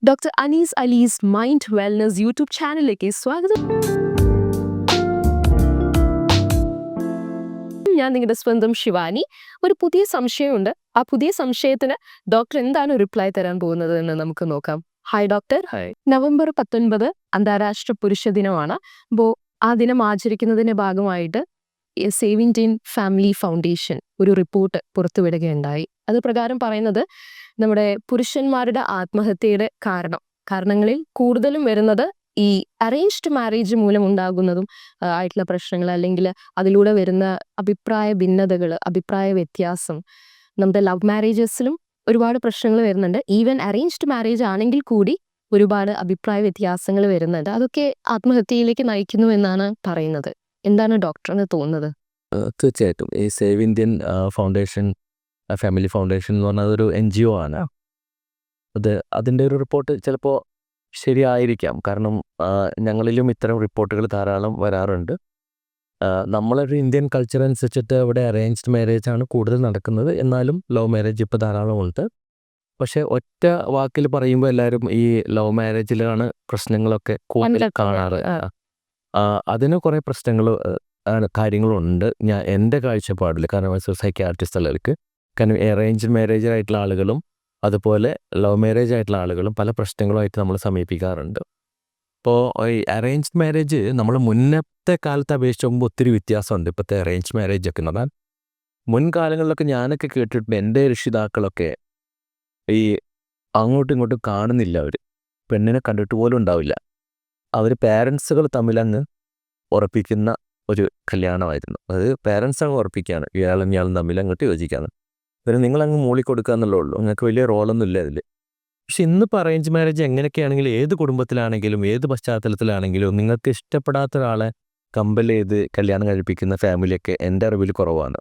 Doctor Anees Alees mind wellness YouTube ചാനലിലേക്ക് സ്വാഗതം. ഞാൻ നിങ്ങളുടെ സ്വന്തം ശിവാനി. ഒരു പുതിയ സംശയമുണ്ട്. ആ പുതിയ സംശയത്തിന് ഡോക്ടർ എന്താണ് റിപ്ലൈ തരാൻ പോകുന്നത് എന്ന് നമുക്ക് നോക്കാം. Hi doctor. നവംബർ 19 അന്താരാഷ്ട്ര പുരുഷ ദിനമാണ്. അപ്പോൾ ആ ദിനം ആചരിക്കുന്നതിന്റെ ഭാഗമായിട്ട് സേവ് ഇന്ത്യൻ ഫാമിലി ഫൗണ്ടേഷൻ ഒരു റിപ്പോർട്ട് പുറത്തുവിടുകയുണ്ടായി. അത് പ്രകാരം പറയുന്നത് നമ്മുടെ പുരുഷന്മാരുടെ ആത്മഹത്യയുടെ കാരണങ്ങളിൽ കൂടുതലും വരുന്നത് ഈ അറേഞ്ച്ഡ് മാരേജ് മൂലം ഉണ്ടാകുന്നതും ആയിട്ടുള്ള പ്രശ്നങ്ങൾ, അല്ലെങ്കിൽ അതിലൂടെ വരുന്ന അഭിപ്രായ ഭിന്നതകൾ, അഭിപ്രായ വ്യത്യാസം. നമ്മുടെ ലവ് മാരേജസിലും ഒരുപാട് പ്രശ്നങ്ങൾ വരുന്നുണ്ട്. ഈവൻ അറേഞ്ച്ഡ് മാരേജ് ആണെങ്കിൽ കൂടി ഒരുപാട് അഭിപ്രായ വ്യത്യാസങ്ങൾ വരുന്നുണ്ട്. അതൊക്കെ ആത്മഹത്യയിലേക്ക് നയിക്കുന്നു എന്നാണ് പറയുന്നത്. എന്താണ് ഡോക്ടറിന് തോന്നുന്നത്? തീർച്ചയായിട്ടും ഈ save Indian foundation, family foundation എന്ന് പറഞ്ഞാൽ അതൊരു NGO ആണ്. അതിൻ്റെ ഒരു റിപ്പോർട്ട് ചിലപ്പോൾ ശരിയായിരിക്കാം. കാരണം ഞങ്ങളിലും ഇത്തരം റിപ്പോർട്ടുകൾ ധാരാളം വരാറുണ്ട്. നമ്മളൊരു ഇന്ത്യൻ കൾച്ചർ അനുസരിച്ചിട്ട് ഇവിടെ അറേഞ്ച്ഡ് മാരേജ് ആണ് കൂടുതൽ നടക്കുന്നത്. എന്നാലും ലവ് മാരേജ് ഇപ്പോൾ ധാരാളമുണ്ട്. പക്ഷേ ഒറ്റ വാക്കിൽ പറയുമ്പോൾ എല്ലാവരും ഈ ലവ് മാരേജിലാണ് പ്രശ്നങ്ങളൊക്കെ കൂടുതൽ കാണാറ്. അതിന് കുറേ പ്രശ്നങ്ങൾ കാര്യങ്ങളുണ്ട് എൻ്റെ കാഴ്ചപ്പാടിൽ. കാരണം സൈക്യാട്രിസ്റ്റ് ഉള്ളവർക്ക്, കാരണം അറേഞ്ച്ഡ് മാരേജ് ആയിട്ടുള്ള ആളുകളും അതുപോലെ ലവ് മാരേജ് ആയിട്ടുള്ള ആളുകളും പല പ്രശ്നങ്ങളുമായിട്ട് നമ്മൾ സമീപിക്കാറുണ്ട്. ഇപ്പോൾ ഈ അറേഞ്ച്ഡ് മാരേജ് നമ്മൾ മുന്നത്തെ കാലത്ത് അപേക്ഷിച്ച് നോക്കുമ്പോൾ ഒത്തിരി വ്യത്യാസമുണ്ട്. ഇപ്പോഴത്തെ അറേഞ്ച്ഡ് മാരേജ് ഒക്കെ എന്ന് പറഞ്ഞാൽ മുൻകാലങ്ങളിലൊക്കെ ഞാനൊക്കെ കേട്ടിട്ടുണ്ട്, എൻ്റെ രക്ഷിതാക്കളൊക്കെ ഈ അങ്ങോട്ടും ഇങ്ങോട്ടും കാണുന്നില്ല, അവർ പെണ്ണിനെ കണ്ടിട്ട് പോലും ഉണ്ടാവില്ല. അവർ പാരൻസുകൾ തമ്മിലങ്ങ് ഉറപ്പിക്കുന്ന ഒരു കല്യാണമായിരുന്നു. അത് പാരൻസ് അങ്ങ് ഉറപ്പിക്കുകയാണ്, ഇയാളും തമ്മിൽ അങ്ങോട്ട് യോജിക്കാന്ന്. പിന്നെ നിങ്ങളങ്ങ് മൂളിക്കൊടുക്കുക എന്നുള്ളേ ഉള്ളൂ. നിങ്ങൾക്ക് വലിയ റോളൊന്നും ഇല്ല അതിൽ. പക്ഷെ ഇന്നിപ്പോൾ അറേഞ്ച് മാരേജ് എങ്ങനെയൊക്കെയാണെങ്കിലും, ഏത് കുടുംബത്തിലാണെങ്കിലും ഏത് പശ്ചാത്തലത്തിലാണെങ്കിലും നിങ്ങൾക്ക് ഇഷ്ടപ്പെടാത്ത ഒരാളെ കമ്പൽ ചെയ്ത് കല്യാണം കഴിപ്പിക്കുന്ന ഫാമിലിയൊക്കെ എൻ്റെ അറിവിൽ കുറവാണ്.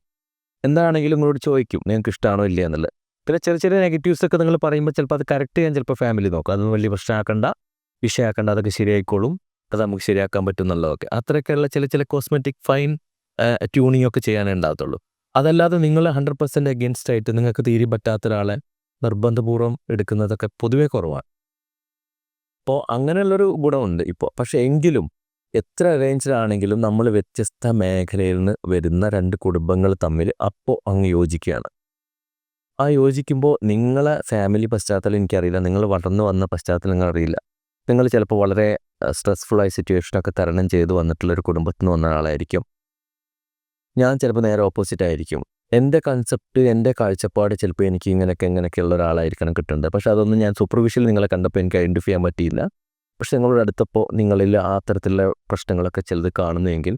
എന്താണെങ്കിലും നിങ്ങളോട് ചോദിക്കും നിങ്ങൾക്ക് ഇഷ്ടമാണോ ഇല്ല എന്നുള്ളത്. പിന്നെ ചെറിയ ചെറിയ നെഗറ്റീവ്സ് ഒക്കെ നിങ്ങൾ പറയുമ്പോൾ ചിലപ്പോൾ അത് കറക്റ്റ് ചെയ്യാൻ ചിലപ്പോൾ ഫാമിലി നോക്കും. അതൊന്നും വലിയ പ്രശ്നമാക്കണ്ട, വിഷയമാക്കണ്ട, അതൊക്കെ ശരിയായിക്കോളും, അത് നമുക്ക് ശരിയാക്കാൻ പറ്റും എന്നുള്ളതൊക്കെ. അത്രയൊക്കെയുള്ള ചില കോസ്മെറ്റിക് ഫൈൻ ട്യൂണിങ് ഒക്കെ ചെയ്യാനേ ഉണ്ടാകത്തുള്ളൂ. അതല്ലാതെ നിങ്ങൾ 100% അഗെയിൻസ്റ്റ് ആയിട്ട് നിങ്ങൾക്ക് തീരെ പറ്റാത്ത ഒരാളെ നിർബന്ധപൂർവ്വം എടുക്കുന്നതൊക്കെ പൊതുവേ കുറവാണ്. അപ്പോൾ അങ്ങനെയുള്ളൊരു ഗുണമുണ്ട് ഇപ്പോൾ. പക്ഷേ എങ്കിലും എത്ര അറേഞ്ച്ഡ് ആണെങ്കിലും നമ്മൾ വ്യത്യസ്ത മേഖലയിൽ നിന്ന് വരുന്ന രണ്ട് കുടുംബങ്ങൾ തമ്മിൽ അപ്പോൾ അങ്ങ് യോജിക്കുകയാണ്. ആ യോജിക്കുമ്പോൾ നിങ്ങളെ ഫാമിലി പശ്ചാത്തലം എനിക്കറിയില്ല, നിങ്ങൾ വളർന്നു വന്ന പശ്ചാത്തലം നിങ്ങളറിയില്ല. നിങ്ങൾ ചിലപ്പോൾ വളരെ സ്ട്രെസ്ഫുള്ളായ സിറ്റുവേഷനൊക്കെ തരണം ചെയ്ത് വന്നിട്ടുള്ളൊരു കുടുംബത്തിൽ നിന്ന് വന്ന ആളായിരിക്കും. ഞാൻ ചിലപ്പോൾ നേരെ ഓപ്പോസിറ്റ് ആയിരിക്കും. എൻ്റെ കൺസെപ്റ്റ്, എൻ്റെ കാഴ്ചപ്പാട് ചിലപ്പോൾ എനിക്ക് ഇങ്ങനെയൊക്കെയുള്ള ഒരാളായിരിക്കണം കിട്ടുന്നത്. പക്ഷെ അതൊന്നും ഞാൻ സൂപ്പർവിഷ്യൽ നിങ്ങളെ കണ്ടപ്പോൾ എനിക്ക് ഐഡൻറ്റിഫൈ ചെയ്യാൻ പറ്റിയില്ല. പക്ഷെ നിങ്ങളോട് അടുത്തപ്പോൾ നിങ്ങളിൽ ആ തരത്തിലുള്ള പ്രശ്നങ്ങളൊക്കെ ചിലത് കാണുന്നെങ്കിൽ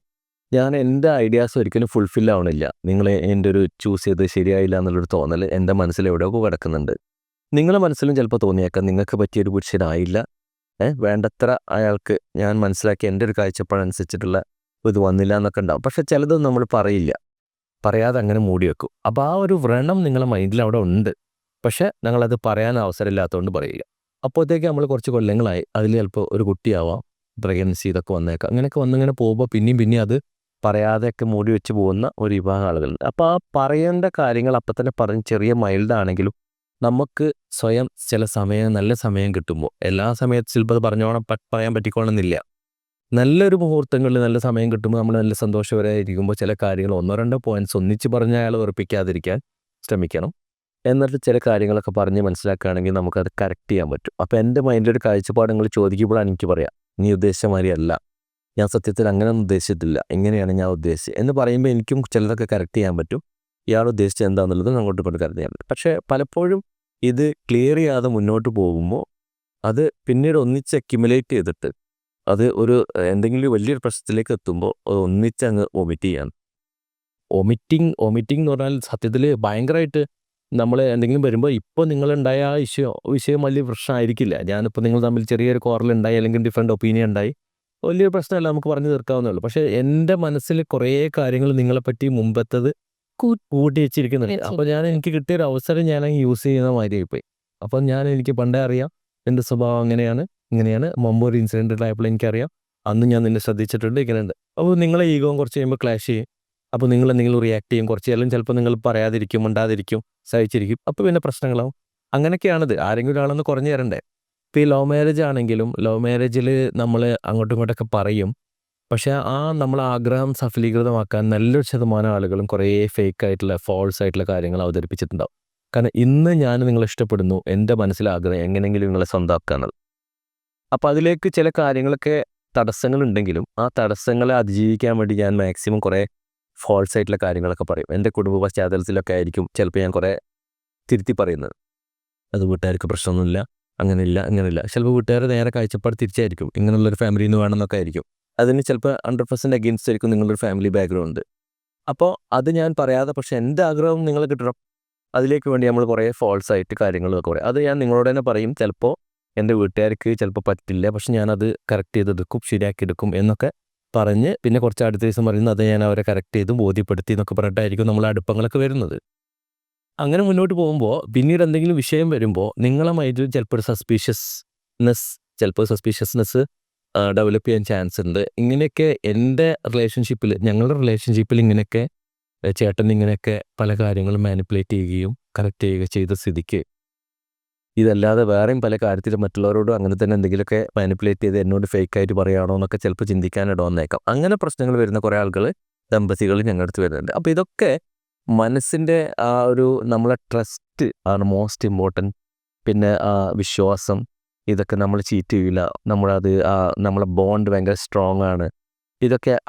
ഞാൻ എൻ്റെ ഐഡിയാസ് ഒരിക്കലും ഫുൾഫിൽ ആവണില്ല. നിങ്ങൾ എൻ്റെ ഒരു ചൂസ് ചെയ്ത് ശരിയായില്ല എന്നുള്ളൊരു തോന്നൽ എൻ്റെ മനസ്സിൽ എവിടെയൊക്കെ കിടക്കുന്നുണ്ട്. നിങ്ങളുടെ മനസ്സിലും ചിലപ്പോൾ തോന്നിയേക്കാം നിങ്ങൾക്ക് പറ്റിയൊരു പുരുഷനായില്ല, വേണ്ടത്ര അയാൾക്ക് ഞാൻ മനസ്സിലാക്കി എൻ്റെ ഒരു കാഴ്ചപ്പാടനുസരിച്ചിട്ടുള്ള ഇത് വന്നില്ല എന്നൊക്കെ ഉണ്ടാവും. പക്ഷെ ചിലതൊന്നും നമ്മൾ പറയില്ല, പറയാതെ അങ്ങനെ മൂടി വെക്കും. അപ്പോൾ ആ ഒരു വ്രണം നിങ്ങളുടെ മൈൻഡിൽ അവിടെ ഉണ്ട്. പക്ഷെ ഞങ്ങളത് പറയാൻ അവസരമില്ലാത്തതുകൊണ്ട് പറയുക. അപ്പോഴത്തേക്ക് നമ്മൾ കുറച്ച് കൊല്ലങ്ങളായി, അതിൽ ചിലപ്പോൾ ഒരു കുട്ടിയാവാം, പ്രഗ്നൻസി ഇതൊക്കെ വന്നേക്കാം. അങ്ങനെയൊക്കെ വന്നിങ്ങനെ പോകുമ്പോൾ പിന്നെയും അത് പറയാതെയൊക്കെ മൂടി വെച്ച് പോകുന്ന ഒരു വിഭാഗം ആളുകളുണ്ട്. അപ്പോൾ ആ പറയേണ്ട കാര്യങ്ങൾ അപ്പം തന്നെ പറഞ്ഞ് ചെറിയ മൈൽഡാണെങ്കിലും നമുക്ക് സ്വയം ചില സമയം, നല്ല സമയം കിട്ടുമ്പോൾ, എല്ലാ സമയത്തും ചിലപ്പോൾ അത് പറയാൻ പറ്റിക്കോണമെന്നില്ല. നല്ലൊരു മുഹൂർത്തങ്ങളിൽ നല്ല സമയം കിട്ടുമ്പോൾ നമ്മൾ നല്ല സന്തോഷകരമായിരിക്കുമ്പോൾ ചില കാര്യങ്ങൾ 1-2 പോയിന്റ്സ് ഒന്നിച്ച് പറഞ്ഞ് അയാൾ ഉറപ്പിക്കാതിരിക്കാൻ ശ്രമിക്കണം. എന്നിട്ട് ചില കാര്യങ്ങളൊക്കെ പറഞ്ഞ് മനസ്സിലാക്കുകയാണെങ്കിൽ നമുക്കത് കറക്റ്റ് ചെയ്യാൻ പറ്റും. അപ്പോൾ എൻ്റെ മൈൻഡിലൊരു കാഴ്ചപ്പാട് നിങ്ങൾ ചോദിക്കുമ്പോഴാണ് എനിക്ക് പറയാം, നീ ഉദ്ദേശിച്ച മാതിരിയല്ല, ഞാൻ സത്യത്തിൽ അങ്ങനെയൊന്നും ഉദ്ദേശിച്ചിട്ടില്ല, ഇങ്ങനെയാണ് ഞാൻ ഉദ്ദേശിച്ചത് എന്ന് പറയുമ്പോൾ എനിക്കും ചിലതൊക്കെ കറക്റ്റ് ചെയ്യാൻ പറ്റും. ഇയാൾ ഉദ്ദേശിച്ചത് എന്താണെന്നുള്ളത് അങ്ങോട്ട് കൊണ്ട് കറക്റ്റ് ചെയ്യാൻ പറ്റും. പക്ഷേ പലപ്പോഴും ഇത് ക്ലിയർ ചെയ്യാതെ മുന്നോട്ട് പോകുമ്പോൾ അത് പിന്നീട് ഒന്നിച്ച് അക്യുമുലേറ്റ് ചെയ്തിട്ട് അത് ഒരു എന്തെങ്കിലും വലിയൊരു പ്രശ്നത്തിലേക്ക് എത്തുമ്പോൾ ഒന്നിച്ചങ്ങ് വൊമിറ്റ് ചെയ്യാണ്. വൊമിറ്റിംഗ് എന്ന് പറഞ്ഞാൽ സത്യത്തിൽ ഭയങ്കരമായിട്ട് നമ്മൾ എന്തെങ്കിലും വരുമ്പോൾ ഇപ്പോൾ നിങ്ങളുണ്ടായ ആ വിഷയം വലിയ പ്രശ്നമായിരിക്കില്ല. ഞാനിപ്പോൾ നിങ്ങൾ തമ്മിൽ ചെറിയൊരു കോറലുണ്ടായി, അല്ലെങ്കിൽ ഡിഫറെൻ്റ് ഒപ്പീനിയൻ ഉണ്ടായി, വലിയൊരു പ്രശ്നമല്ല, നമുക്ക് പറഞ്ഞു തീർക്കാവുന്നേ ഉള്ളൂ. പക്ഷേ എൻ്റെ മനസ്സിൽ കുറേ കാര്യങ്ങൾ നിങ്ങളെപ്പറ്റി മുമ്പത്തത് കൂട്ടി വെച്ചിരിക്കുന്നുണ്ട്. അപ്പോൾ എനിക്ക് കിട്ടിയൊരു അവസരം ഞാനങ്ങ് യൂസ് ചെയ്യുന്ന മാതിരിയായിപ്പോയി. അപ്പം എനിക്ക് പണ്ടേ അറിയാം എൻ്റെ സ്വഭാവം ഇങ്ങനെയാണ്. മുമ്പ് ഒരു ഇൻസിഡൻറ്റ് ഉണ്ടായപ്പോൾ എനിക്കറിയാം, അന്ന് ഞാൻ നിന്നെ ശ്രദ്ധിച്ചിട്ടുണ്ട്, ഇങ്ങനെയുണ്ട്. അപ്പോൾ നിങ്ങളെ ഈഗോയും കുറച്ച് കഴിയുമ്പോൾ ക്ലാഷ് ചെയ്യും. അപ്പോൾ നിങ്ങൾ എന്തെങ്കിലും റിയാക്ട് ചെയ്യും, കുറച്ച് കാലം ചിലപ്പോൾ നിങ്ങൾ പറയാതിരിക്കും, മിണ്ടാതിരിക്കും, സഹിച്ചിരിക്കും. അപ്പോൾ പിന്നെ പ്രശ്നങ്ങളാവും. അങ്ങനെയൊക്കെയാണിത്. ആരെങ്കിലും ഒരാളൊന്ന് കുറഞ്ഞു തരണ്ടേ. ഇപ്പോൾ ഈ ലവ് മാരേജ് ആണെങ്കിലും ലവ് മാരേജിൽ നമ്മൾ അങ്ങോട്ടും ഇങ്ങോട്ടൊക്കെ പറയും. പക്ഷേ നമ്മളെ ആഗ്രഹം സഫലീകൃതമാക്കാൻ നല്ലൊരു ശതമാനം ആളുകളും കുറേ ഫേക്ക് ആയിട്ടുള്ള ഫോൾസ് ആയിട്ടുള്ള കാര്യങ്ങൾ അവതരിപ്പിച്ചിട്ടുണ്ടാവും. കാരണം ഇന്ന് ഞാൻ നിങ്ങളെ ഇഷ്ടപ്പെടുന്നു, എൻ്റെ മനസ്സിലെ ആഗ്രഹം എങ്ങനെയെങ്കിലും നിങ്ങളെ സ്വന്തമാക്കുക എന്നുള്ളത്. അപ്പോൾ അതിലേക്ക് ചില കാര്യങ്ങളൊക്കെ തടസ്സങ്ങളുണ്ടെങ്കിലും ആ തടസ്സങ്ങളെ അതിജീവിക്കാൻ വേണ്ടി ഞാൻ മാക്സിമം കുറേ ഫോൾസ് ആയിട്ടുള്ള കാര്യങ്ങളൊക്കെ പറയും. എൻ്റെ കുടുംബ പശ്ചാത്തലത്തിലൊക്കെ ആയിരിക്കും ചിലപ്പോൾ ഞാൻ കുറേ തിരുത്തി പറയുന്നത്. അത് വീട്ടുകാർക്ക് പ്രശ്നമൊന്നുമില്ല, അങ്ങനെയില്ല ഇങ്ങനെയില്ല. ചിലപ്പോൾ വീട്ടുകാർ നേരെ കാഴ്ചപ്പാട് തിരിച്ചായിരിക്കും, ഇങ്ങനെയുള്ളൊരു ഫാമിലിയിൽ നിന്ന് വേണമെന്നൊക്കെ ആയിരിക്കും. അതിന് ചിലപ്പോൾ 100% അഗെയിൻസ്റ്റ് ആയിരിക്കും നിങ്ങളൊരു ഫാമിലി ബാക്ക്ഗ്രൗണ്ട്. അപ്പോൾ അത് ഞാൻ പറയാതെ പക്ഷേ എൻ്റെ ആഗ്രഹം നിങ്ങൾ കിട്ടണം, അതിലേക്ക് വേണ്ടി നമ്മൾ കുറേ ഫോൾസ് ആയിട്ട് കാര്യങ്ങളൊക്കെ പറയും. അത് ഞാൻ നിങ്ങളോട് തന്നെ പറയും. ചിലപ്പോൾ എൻ്റെ വീട്ടുകാർക്ക് ചിലപ്പോൾ പറ്റില്ല, പക്ഷെ ഞാനത് കറക്റ്റ് ചെയ്തെടുക്കും, ശരിയാക്കിയെടുക്കും എന്നൊക്കെ പറഞ്ഞ് പിന്നെ കുറച്ച് അടുത്ത ദിവസം പറയുന്നത് അത് ഞാൻ അവരെ കറക്റ്റ് ചെയ്ത് ബോധ്യപ്പെടുത്തി എന്നൊക്കെ പറഞ്ഞിട്ടായിരിക്കും നമ്മൾ അടുപ്പങ്ങളൊക്കെ വരുന്നത്. അങ്ങനെ മുന്നോട്ട് പോകുമ്പോൾ പിന്നീട് എന്തെങ്കിലും വിഷയം വരുമ്പോൾ നിങ്ങളെ മൈൻഡിൽ ചിലപ്പോൾ ഒരു സസ്പീഷ്യസ്നെസ് ഡെവലപ്പ് ചെയ്യാൻ ചാൻസ് ഉണ്ട്. ഇങ്ങനെയൊക്കെ എൻ്റെ ഞങ്ങളുടെ റിലേഷൻഷിപ്പിൽ ഇങ്ങനെയൊക്കെ ചേട്ടൻ ഇങ്ങനെയൊക്കെ പല കാര്യങ്ങളും മാനിപ്പുലേറ്റ് ചെയ്യുകയും കറക്റ്റ് ചെയ്യുക ചെയ്ത സ്ഥിതിക്ക് ഇതല്ലാതെ വേറെയും പല കാര്യത്തിലും മറ്റുള്ളവരോടും അങ്ങനെ തന്നെ എന്തെങ്കിലുമൊക്കെ മാനിപ്പുലേറ്റ് ചെയ്ത് എന്നോട് ഫേക്കായിട്ട് പറയുകയാണോ എന്നൊക്കെ ചിലപ്പോൾ ചിന്തിക്കാനിട വന്നേക്കാം. അങ്ങനെ പ്രശ്നങ്ങൾ വരുന്ന കുറേ ആളുകൾ ദമ്പതികൾ ഞങ്ങളുടെ അടുത്ത് വരുന്നുണ്ട്. അപ്പോൾ ഇതൊക്കെ മനസ്സിൻ്റെ നമ്മളെ ട്രസ്റ്റ് ആണ് മോസ്റ്റ് ഇമ്പോർട്ടൻറ്റ്. പിന്നെ വിശ്വാസം, ഇതൊക്കെ നമ്മൾ ചീറ്റ് ചെയ്യില്ല, നമ്മളെ ബോണ്ട് ഭയങ്കര സ്ട്രോങ് ആണ്,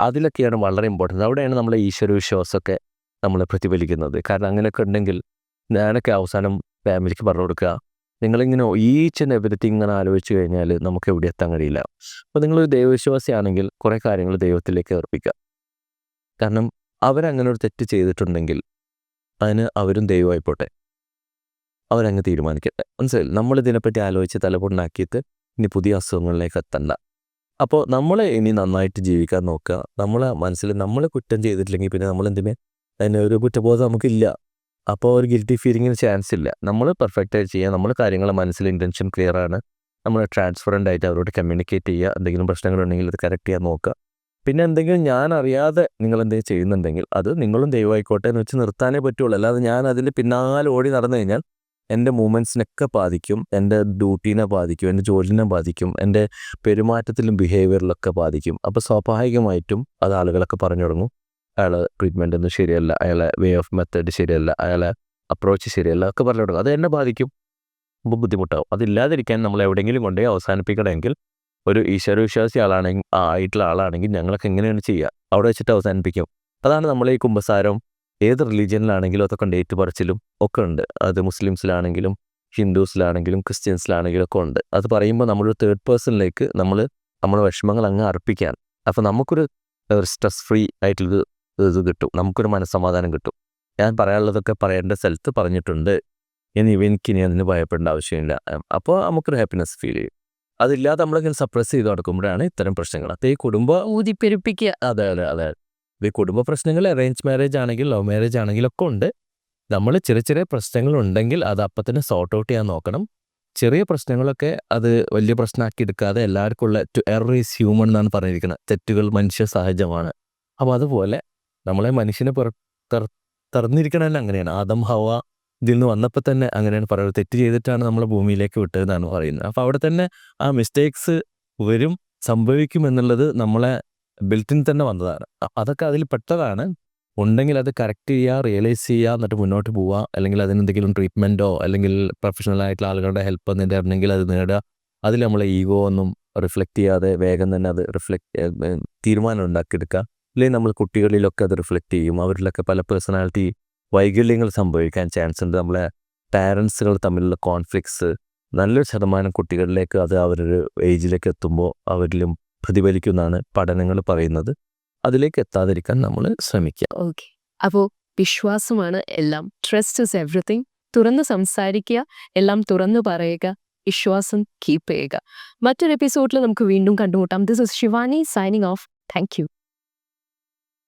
അതിലൊക്കെയാണ് വളരെ ഇമ്പോർട്ടൻറ്റ്. അവിടെയാണ് നമ്മളെ ഈശ്വര വിശ്വാസമൊക്കെ നമ്മൾ പ്രതിഫലിക്കുന്നത്. കാരണം അങ്ങനെയൊക്കെ ഉണ്ടെങ്കിൽ ഞാനൊക്കെ അവസാനം ഫാമിലിക്ക് പറഞ്ഞു കൊടുക്കുക, നിങ്ങളിങ്ങനെ ഈച്ച് ആൻഡ് എവരിത്തിങ് ഇങ്ങനെ ആലോചിച്ച് കഴിഞ്ഞാൽ നമുക്ക് എവിടെ എത്താൻ കഴിയില്ല. അപ്പോൾ നിങ്ങളൊരു ദൈവവിശ്വാസിയാണെങ്കിൽ കുറേ കാര്യങ്ങൾ ദൈവത്തിലേക്ക് അർപ്പിക്കുക. കാരണം അവരങ്ങനെ ഒരു തെറ്റ് ചെയ്തിട്ടുണ്ടെങ്കിൽ അതിന് അവരും ദൈവമായിപ്പോട്ടെ, അവരങ്ങ് തീരുമാനിക്കട്ടെ. മനസ്സിലായില്ല? നമ്മളിതിനെപ്പറ്റി ആലോചിച്ച് തലപൊണ്ണാക്കിയിട്ട് ഇനി പുതിയ അസുഖങ്ങളിലേക്ക് എത്തണ്ട. അപ്പോൾ നമ്മൾ ഇനി നന്നായിട്ട് ജീവിക്കാൻ നോക്കുക. നമ്മളെ മനസ്സിൽ നമ്മൾ കുറ്റം ചെയ്തിട്ടില്ലെങ്കിൽ പിന്നെ നമ്മളെന്തിനെ അതിനൊരു കുറ്റബോധം നമുക്കില്ല. അപ്പോൾ ഒരു ഗിൽറ്റി ഫീലിങ്ങിന് ചാൻസ് ഇല്ല. നമ്മൾ പെർഫെക്റ്റായിട്ട് ചെയ്യുക, നമ്മൾ കാര്യങ്ങൾ മനസ്സിൽ ഇൻറ്റൻഷൻ ക്ലിയർ ആണ്, നമ്മൾ ട്രാൻസ്പെറൻ്റ് ആയിട്ട് അവരോട് കമ്മ്യൂണിക്കേറ്റ് ചെയ്യുക. എന്തെങ്കിലും പ്രശ്നങ്ങളുണ്ടെങ്കിൽ അത് കറക്റ്റ് ചെയ്യാൻ നോക്കുക. പിന്നെ എന്തെങ്കിലും ഞാൻ അറിയാതെ നിങ്ങൾ എന്തെങ്കിലും ചെയ്യുന്നുണ്ടെങ്കിൽ അത് നിങ്ങളും ദൈവമായിക്കോട്ടെ എന്ന് വെച്ച് നിർത്താനേ പറ്റുള്ളൂ. അല്ലാതെ ഞാൻ അതിൽ പിന്നാലെ ഓടി നടന്നു കഴിഞ്ഞാൽ എൻ്റെ മൂവ്മെൻറ്റ്സിനൊക്കെ ബാധിക്കും, എൻ്റെ ഡ്യൂട്ടീനെ ബാധിക്കും, എൻ്റെ ജോലിനെ ബാധിക്കും, എൻ്റെ പെരുമാറ്റത്തിലും ബിഹേവിയറിലൊക്കെ ബാധിക്കും. അപ്പോൾ സ്വാഭാവികമായിട്ടും അത് ആളുകളൊക്കെ പറഞ്ഞു തുടങ്ങും, അയാളെ ട്രീറ്റ്മെൻ്റ് ഒന്നും ശരിയല്ല, അയാളെ വേ ഓഫ് മെത്തേഡ് ശരിയല്ല, അയാളെ അപ്രോച്ച് ശരിയല്ല ഒക്കെ പറഞ്ഞു തുടങ്ങും. അത് എന്നെ ബാധിക്കും, അപ്പോൾ ബുദ്ധിമുട്ടാവും. അതില്ലാതിരിക്കാൻ നമ്മൾ എവിടെയെങ്കിലും കൊണ്ടുപോയി അവസാനിപ്പിക്കണമെങ്കിൽ ഒരു ഈശ്വരവിശ്വാസി ആയിട്ടുള്ള ആളാണെങ്കിൽ ഞങ്ങളൊക്കെ എങ്ങനെയാണ് ചെയ്യുക, അവിടെ വെച്ചിട്ട് അവസാനിപ്പിക്കും. അതാണ് നമ്മൾ ഈ കുമ്പസാരം ഏത് റിലീജിയനിലാണെങ്കിലും അതൊക്കെ ഡേറ്റ് പറച്ചിലും ഒക്കെ ഉണ്ട്. അത് മുസ്ലിംസിലാണെങ്കിലും ഹിന്ദുസിലാണെങ്കിലും ക്രിസ്ത്യൻസിലാണെങ്കിലും ഒക്കെ ഉണ്ട്. അത് പറയുമ്പോൾ നമ്മളൊരു തേർഡ് പേഴ്സണിലേക്ക് നമ്മുടെ വിഷമങ്ങൾ അങ്ങ് അർപ്പിക്കാൻ. അപ്പോൾ നമുക്കൊരു സ്ട്രെസ് ഫ്രീ ആയിട്ടുള്ള ഇത് കിട്ടും, നമുക്കൊരു മനസ്സമാധാനം കിട്ടും. ഞാൻ പറയാനുള്ളതൊക്കെ പറയേണ്ട സ്ഥലത്ത് പറഞ്ഞിട്ടുണ്ട്, എനിക്കിനി അതിന് ഭയപ്പെടേണ്ട ആവശ്യമില്ല. അപ്പോൾ നമുക്കൊരു ഹാപ്പിനെസ് ഫീൽ ചെയ്യും. അതില്ലാതെ നമ്മളിങ്ങനെ സപ്രസ് ചെയ്ത് നടക്കുമ്പോഴാണ് ഇത്തരം പ്രശ്നങ്ങൾ. അപ്പോൾ ഈ ഊതിപ്പെരുപ്പിക്കുക. അതെ ഈ കുടുംബ പ്രശ്നങ്ങൾ അറേഞ്ച് മാരേജ് ആണെങ്കിൽ ലവ് മാരേജ് ആണെങ്കിലും ഒക്കെ ഉണ്ട്. നമ്മൾ ചെറിയ പ്രശ്നങ്ങളുണ്ടെങ്കിൽ അത് അപ്പം തന്നെ സോർട്ട് ഔട്ട് ചെയ്യാൻ നോക്കണം. ചെറിയ പ്രശ്നങ്ങളൊക്കെ അത് വലിയ പ്രശ്നമാക്കി എടുക്കാതെ എല്ലാവർക്കും ഉള്ള എറർ ഈസ് ഹ്യൂമൻ എന്നാണ് പറഞ്ഞിരിക്കുന്നത്. തെറ്റുകൾ മനുഷ്യ സഹജമാണ്. അപ്പോൾ അതുപോലെ നമ്മളെ മനുഷ്യനെ തുറന്നിരിക്കണമെങ്കിൽ അങ്ങനെയാണ്. ആദം ഹവ ഇതിൽ നിന്ന് വന്നപ്പോൾ തന്നെ അങ്ങനെയാണ് പറയുന്നത്. തെറ്റ് ചെയ്തിട്ടാണ് നമ്മളെ ഭൂമിയിലേക്ക് വിട്ടതെന്നാണ് പറയുന്നത്. അപ്പോൾ അവിടെ തന്നെ ആ മിസ്റ്റേക്സ് സംഭവിക്കും എന്നുള്ളത് നമ്മളെ ബിൽറ്റിൻ തന്നെ വന്നതാണ്. അതൊക്കെ അതിൽ പെട്ടതാണ്. ഉണ്ടെങ്കിൽ അത് കറക്റ്റ് ചെയ്യുക, റിയലൈസ് ചെയ്യുക, എന്നിട്ട് മുന്നോട്ട് പോവുക. അല്ലെങ്കിൽ അതിനെന്തെങ്കിലും ട്രീറ്റ്മെൻറ്റോ അല്ലെങ്കിൽ പ്രൊഫഷണൽ ആയിട്ടുള്ള ആളുകളുടെ ഹെൽപ്പ് ഉണ്ടെങ്കിൽ അത് നേടുക. അതിൽ നമ്മളെ ഈഗോ ഒന്നും റിഫ്ലക്റ്റ് ചെയ്യാതെ വേഗം തന്നെ അത് തീരുമാനം ഉണ്ടാക്കിയെടുക്കുക. അല്ലെങ്കിൽ നമ്മൾ കുട്ടികളിലൊക്കെ അത് റിഫ്ലക്റ്റ് ചെയ്യും. അവരിലൊക്കെ പല പേഴ്സണാലിറ്റി വൈകല്യങ്ങൾ സംഭവിക്കാൻ ചാൻസ് ഉണ്ട്. നമ്മളെ പാരൻസുകൾ തമ്മിലുള്ള കോൺഫ്ലിക്ട്സ് നല്ലൊരു ശതമാനം കുട്ടികളിലേക്ക് അത് അവരൊരു ഏജിലേക്ക് എത്തുമ്പോൾ അവരിലും പ്രതിഫലിക്കുമെന്നാണ് പഠനങ്ങൾ പറയുന്നത്. അതിലേക്ക് എത്താതിരിക്കാൻ നമ്മൾ ശ്രമിക്കുക. ഓക്കെ, അപ്പോൾ വിശ്വാസമാണ് എല്ലാം. Trust is everything. തുറന്ന് സംസാരിക്കുക, എല്ലാം തുറന്നു പറയുക, വിശ്വാസം കീപ്പ് ചെയ്യുക. മറ്റൊരു എപ്പിസോഡിൽ നമുക്ക് വീണ്ടും കണ്ടുമുട്ടാം. This is Shivani signing off. Thank you.